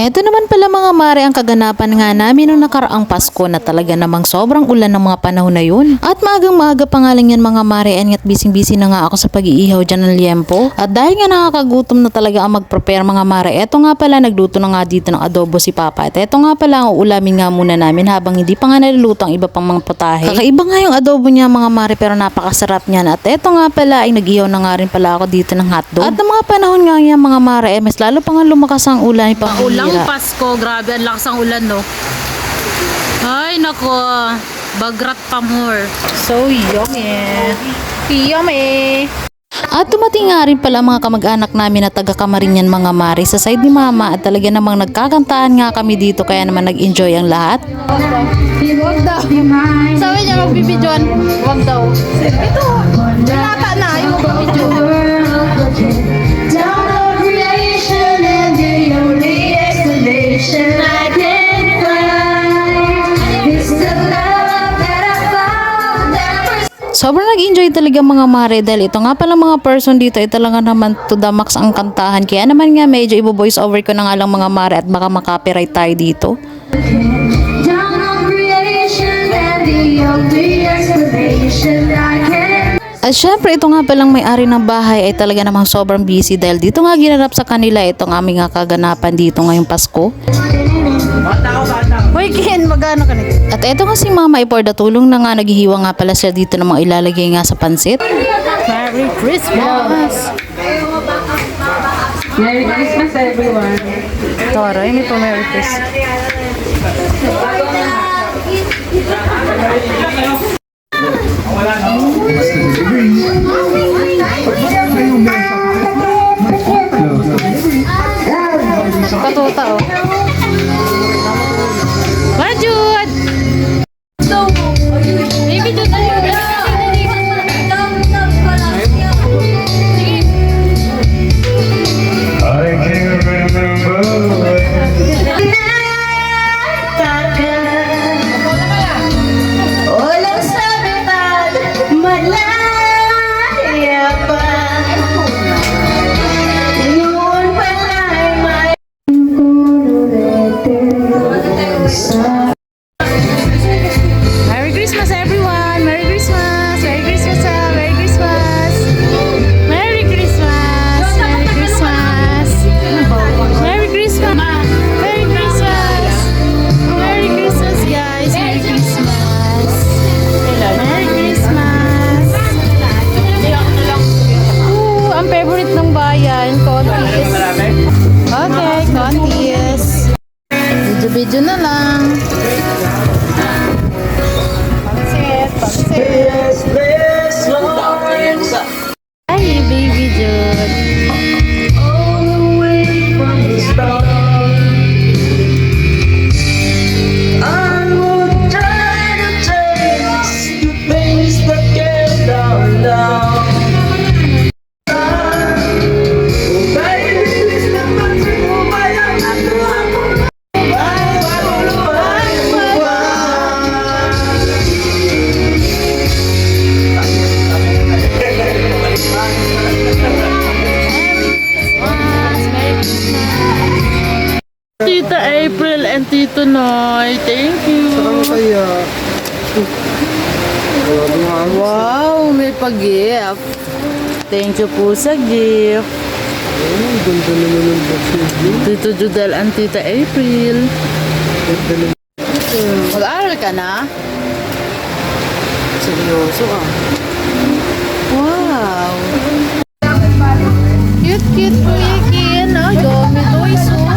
Eto naman pala mga mare ang kaganapan nga namin nung nakaraang Pasko na talaga namang sobrang ulan ng mga panahon na yun. At maagang-maaga pa nga lang yan mga mare, and yet busy-busy na nga ako sa pag-iihaw dyan ng liempo. At dahil nga nakakagutom na talaga ang mag-prepare mga mare, eto nga pala nagluto na nga dito ng adobo si Papa. At eto nga pala ang uulamin nga muna namin habang hindi pa nga naluluto ang iba pang mga putahe. Kakaiba nga yung adobo niya mga mare, pero napakasarap niyan. At eto nga pala ay nag-ihaw na nga rin pala ako dito ng hotdog. At ng mga panahon nga yan mga mare, mas lalo pa nga lumakas ang ulan. Ulang Pasko, grabe ang lakas ang ulan, no? Ay, nako, bagrat pa more. So yummy. Yummy. At dumating nga rin pala mga kamag-anak namin na taga Kamarinyan mga mare sa side ni Mama, at talaga namang nagkakantaan nga kami dito, kaya naman nag-enjoy ang lahat. Huwag daw. Sabi niya magbibidyoan. Huwag daw. Ito, nata na yung magbibidyo. Sobrang nag-enjoy talaga mga mare, dahil ito nga pala mga person dito ay talaga naman to the max ang kantahan. Kaya naman nga medyo ibo-voice over ko na nga lang mga mare, at baka makapiright tayo dito. At syempre ito nga palang may-ari ng bahay ay talaga namang sobrang busy, dahil dito nga ginanap sa kanila itong aming nga kaganapan dito ngayong Pasko. Hoy, Ken, magano ka nito? At eto nga si Mama ay for the tulong na nga, naghihiwa nga pala siya dito ng mga ilalagay nga sa pansit. Merry Christmas! Merry Christmas everyone. Tara, hindi pa Merry Christmas. Katuta, oh. Wajud! Baby, dito tayo. I can't remember Walang sabitan, malaya pa. Noon pa ay may Merry Christmas, everyone! Merry Christmas! Merry Christmas! Merry Christmas! Merry Christmas! Merry Christmas! Merry Christmas! Merry Christmas! Merry Christmas, guys! Merry Christmas! Merry Christmas! Ooh, ang favorite ng bayan, kontis. Okay, kontis. Video-video na lang. Pansit, pansit. Ay, baby Jude. all the way from the start. I will try to taste the things that get down, down. Oh, baby, naman mo ba yan? Tita April and Tito Noy, thank you. Wow, may pag-gift. Thank you po sa gift. Tito Judel and Tita April. Mag-aaral ka na? Seryoso ah. Wow. Cute, cute po yung kin. Ah, dami toys oh.